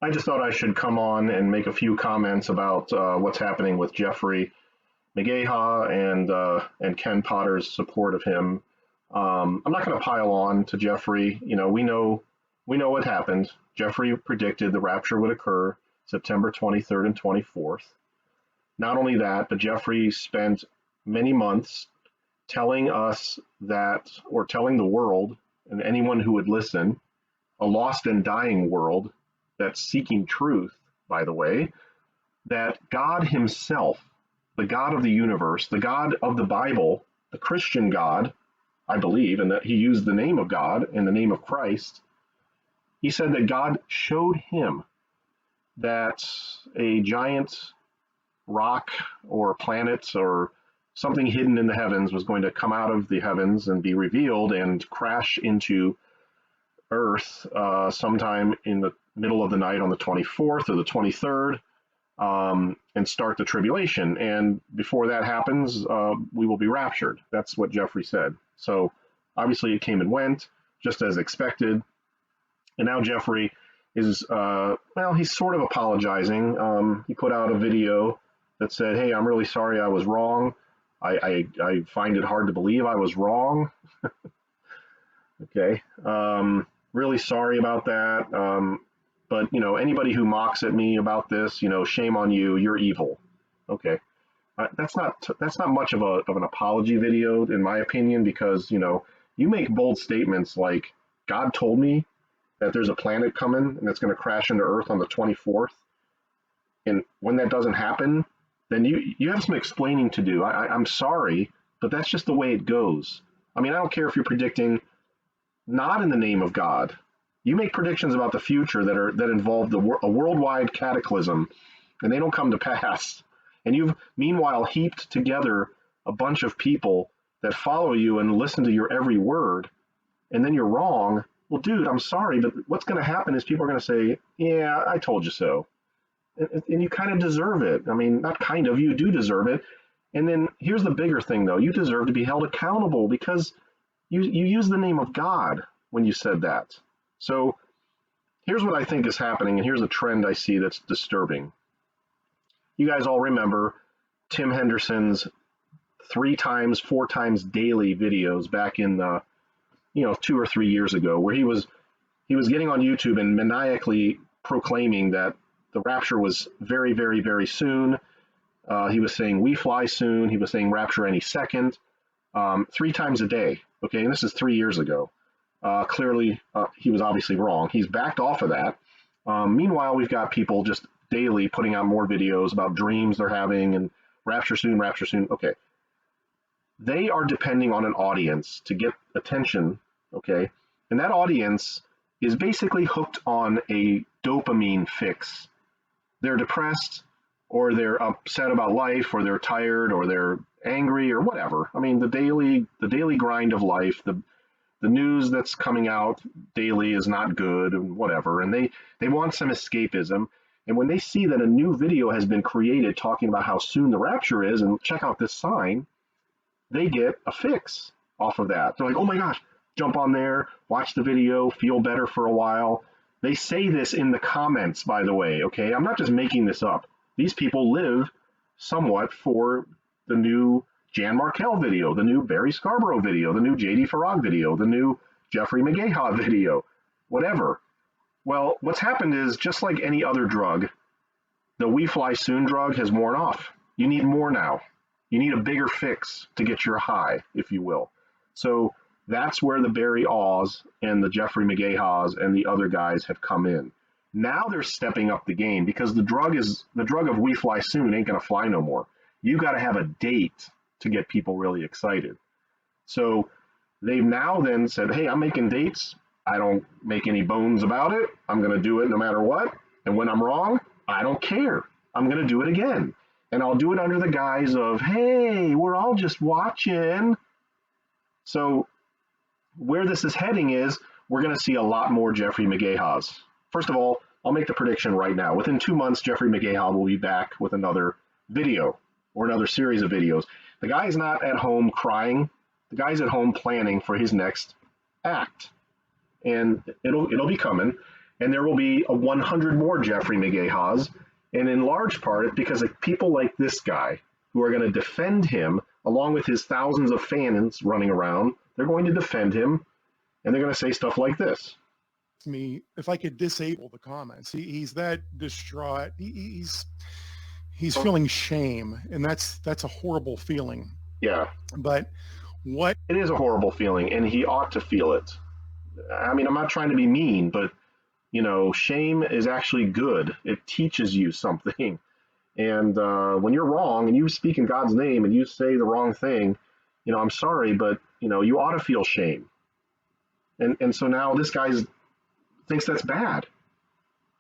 I just thought I should come on and make a few comments about what's happening with Jeffrey Mcgaha and Ken Potter's support of him. I'm not going to pile on to Jeffrey. We know what happened. Jeffrey predicted the rapture would occur September 23rd and 24th. Not only that, but Jeffrey spent many months telling us that, or telling the world and anyone who would listen, a lost and dying world that's seeking truth, by the way, that God Himself, the God of the universe, the God of the Bible, the Christian God, I believe, and that He used the name of God and the name of Christ, He said that God showed him that a giant rock or planet or something hidden in the heavens was going to come out of the heavens and be revealed and crash into Earth sometime in the middle of the night on the 24th or the 23rd, and start the tribulation. And before that happens, we will be raptured. That's what Jeffrey said. So obviously it came and went, just as expected. And now Jeffrey is, he's sort of apologizing. He put out a video that said, "Hey, I'm really sorry I was wrong. I find it hard to believe I was wrong." Okay. Really sorry about that. But anybody who mocks at me about this, shame on you. You're evil. Okay. That's not much of an apology video, in my opinion, because you make bold statements like, God told me that there's a planet coming and it's going to crash into Earth on the 24th. And when that doesn't happen, then you have some explaining to do. I'm sorry, but that's just the way it goes. I mean, I don't care if you're predicting not in the name of God. You make predictions about the future that involve a worldwide cataclysm, and they don't come to pass. And you've meanwhile heaped together a bunch of people that follow you and listen to your every word, and then you're wrong. Well, dude, I'm sorry, but what's going to happen is people are going to say, "Yeah, I told you so," and you kind of deserve it. I mean, not kind of, you do deserve it. And then here's the bigger thing, though: you deserve to be held accountable because you use the name of God when you said that. So here's what I think is happening, and here's a trend I see that's disturbing. You guys all remember Tim Henderson's 3 times, 4 times daily videos back in the 2 or 3 years ago, where he was getting on YouTube and maniacally proclaiming that the rapture was very, very, very soon. He was saying we fly soon. He was saying rapture any second, 3 times a day. Okay, and this is 3 years ago. Clearly, he was obviously wrong. He's backed off of that. Meanwhile, we've got people just daily putting out more videos about dreams they're having and rapture soon, rapture soon. Okay. They are depending on an audience to get attention, okay? And that audience is basically hooked on a dopamine fix. They're depressed, or they're upset about life, or they're tired, or they're angry, or whatever. I mean, the daily grind of life, the news that's coming out daily is not good and whatever, and they want some escapism. And when they see that a new video has been created talking about how soon the rapture is, and check out this sign, they get a fix off of that. They're like, "Oh my gosh, jump on there, watch the video, feel better for a while." They say this in the comments, by the way, okay? I'm not just making this up. These people live somewhat for the new Jan Markell video, the new Barry Scarborough video, the new JD Farag video, the new Jeffrey Mcgaha video, whatever. Well, what's happened is, just like any other drug, the We Fly Soon drug has worn off. You need more now. You need a bigger fix to get your high, if you will. So that's where the Barry Oz and the Jeffrey Mcgahas and the other guys have come in. Now they're stepping up the game, because the drug of We Fly Soon ain't gonna fly no more. You got to have a date to get people really excited. So they've now then said, "Hey, I'm making dates. I don't make any bones about it. I'm going to do it no matter what. And when I'm wrong, I don't care. I'm going to do it again. And I'll do it under the guise of, hey, we're all just watching." So where this is heading is, we're going to see a lot more Jeffrey Mcgahas. First of all, I'll make the prediction right now. Within 2 months, Jeffrey Mcgaha will be back with another video or another series of videos. The guy's not at home crying. The guy's at home planning for his next act. And it'll be coming. And there will be a 100 more Jeffrey Mcgahas. And in large part, it's because of people like this guy who are going to defend him, along with his thousands of fans running around. They're going to defend him, and they're going to say stuff like this. Me, if I could disable the comments, he's that distraught. He's feeling shame, and that's a horrible feeling. Yeah. But what? It is a horrible feeling, and he ought to feel it. I mean, I'm not trying to be mean, but shame is actually good. It teaches you something. And when you're wrong and you speak in God's name and you say the wrong thing, I'm sorry, but you ought to feel shame. And so now this guy thinks that's bad,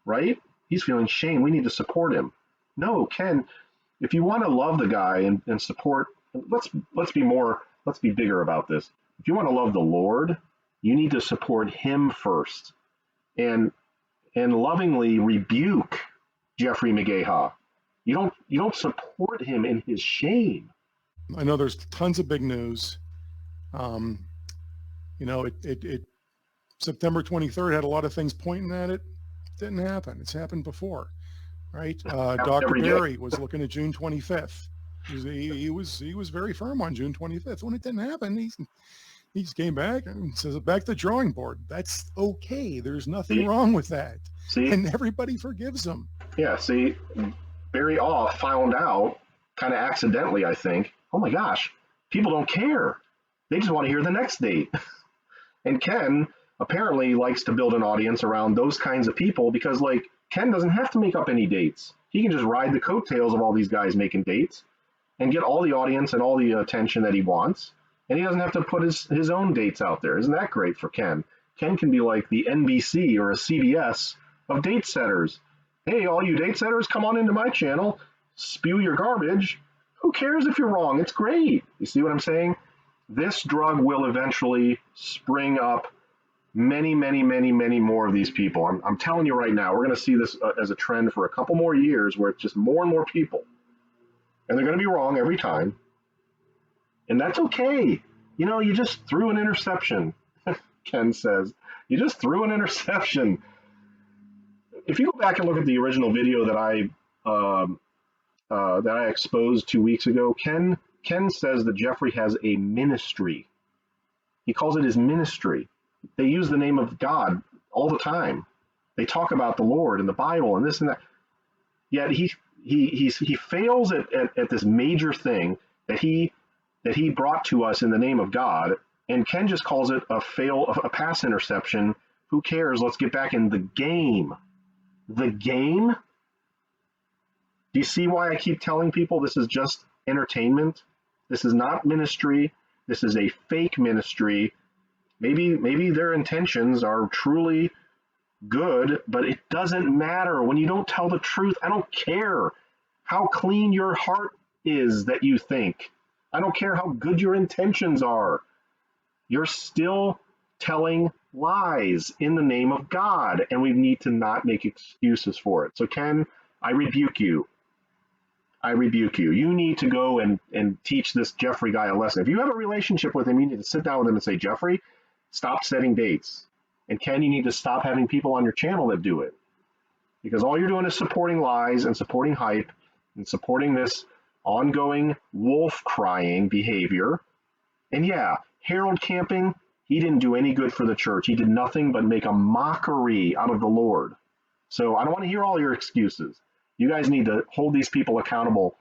right? He's feeling shame. We need to support him. No, Ken, if you want to love the guy and support, let's be bigger about this. If you want to love the Lord, you need to support him first, and lovingly rebuke Jeffrey Mcgaha. You don't support him in his shame. I know there's tons of big news. September 23rd had a lot of things pointing at it. Didn't happen. It's happened before, right? Dr. Berry was looking at June 25th. He was very firm on June 25th. When it didn't happen, he just came back and says, back to the drawing board. That's okay. There's nothing wrong with that. And everybody forgives him. Yeah, Barry Off found out, kind of accidentally, I think, oh my gosh, people don't care. They just want to hear the next date. And Ken apparently likes to build an audience around those kinds of people because, Ken doesn't have to make up any dates. He can just ride the coattails of all these guys making dates and get all the audience and all the attention that he wants. And he doesn't have to put his own dates out there. Isn't that great for Ken? Ken can be like the NBC or a CBS of date setters. Hey, all you date setters, come on into my channel, spew your garbage. Who cares if you're wrong? It's great. You see what I'm saying? This drug will eventually spring up many, many, many, many more of these people. I'm telling you right now, we're going to see this as a trend for a couple more years where it's just more and more people. And they're going to be wrong every time. And that's okay. You just threw an interception, Ken says. You just threw an interception. If you go back and look at the original video that I exposed 2 weeks ago, Ken says that Jeffrey has a ministry. He calls it his ministry. They use the name of God all the time. They talk about the Lord and the Bible and this and that. Yet he fails at this major thing that he brought to us in the name of God, and Ken just calls it a pass interception. Who cares? Let's get back in the game. The game? Do you see why I keep telling people this is just entertainment? This is not ministry. This is a fake ministry. Maybe their intentions are truly good, but it doesn't matter. When you don't tell the truth, I don't care how clean your heart is that you think. I don't care how good your intentions are. You're still telling lies in the name of God, and we need to not make excuses for it. So Ken, I rebuke you. I rebuke you. You need to go and teach this Jeffrey guy a lesson. If you have a relationship with him, you need to sit down with him and say, Jeffrey, stop setting dates. And Ken, you need to stop having people on your channel that do it. Because all you're doing is supporting lies and supporting hype and supporting this ongoing wolf crying behavior. And yeah, Harold Camping, he didn't do any good for the church. He did nothing but make a mockery out of the Lord. So I don't want to hear all your excuses. You guys need to hold these people accountable.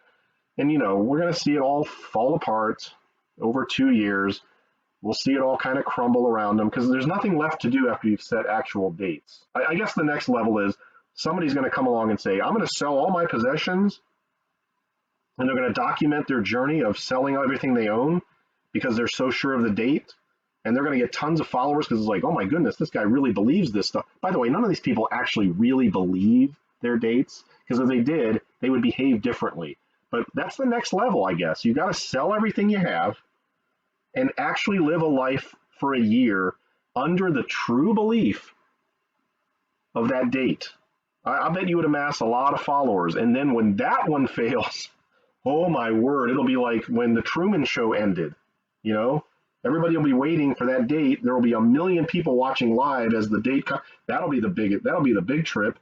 And, we're going to see it all fall apart over 2 years. We'll see it all kind of crumble around them because there's nothing left to do after you've set actual dates. I guess the next level is somebody's going to come along and say, I'm going to sell all my possessions. And they're going to document their journey of selling everything they own because they're so sure of the date. And they're going to get tons of followers because it's like, oh my goodness, this guy really believes this stuff. By the way, none of these people actually really believe their dates, because if they did, they would behave differently. But that's the next level, I guess. You got to sell everything you have and actually live a life for a year under the true belief of that date. I bet you would amass a lot of followers. And then when that one fails, oh my word, it'll be like when the Truman Show ended. Everybody will be waiting for that date. There will be a million people watching live as the date. That'll be the big trip.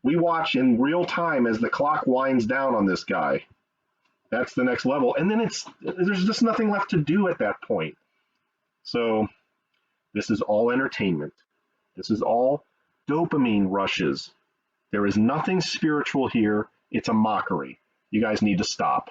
We watch in real time as the clock winds down on this guy. That's the next level. And then there's just nothing left to do at that point. So this is all entertainment. This is all dopamine rushes. There is nothing spiritual here. It's a mockery. You guys need to stop.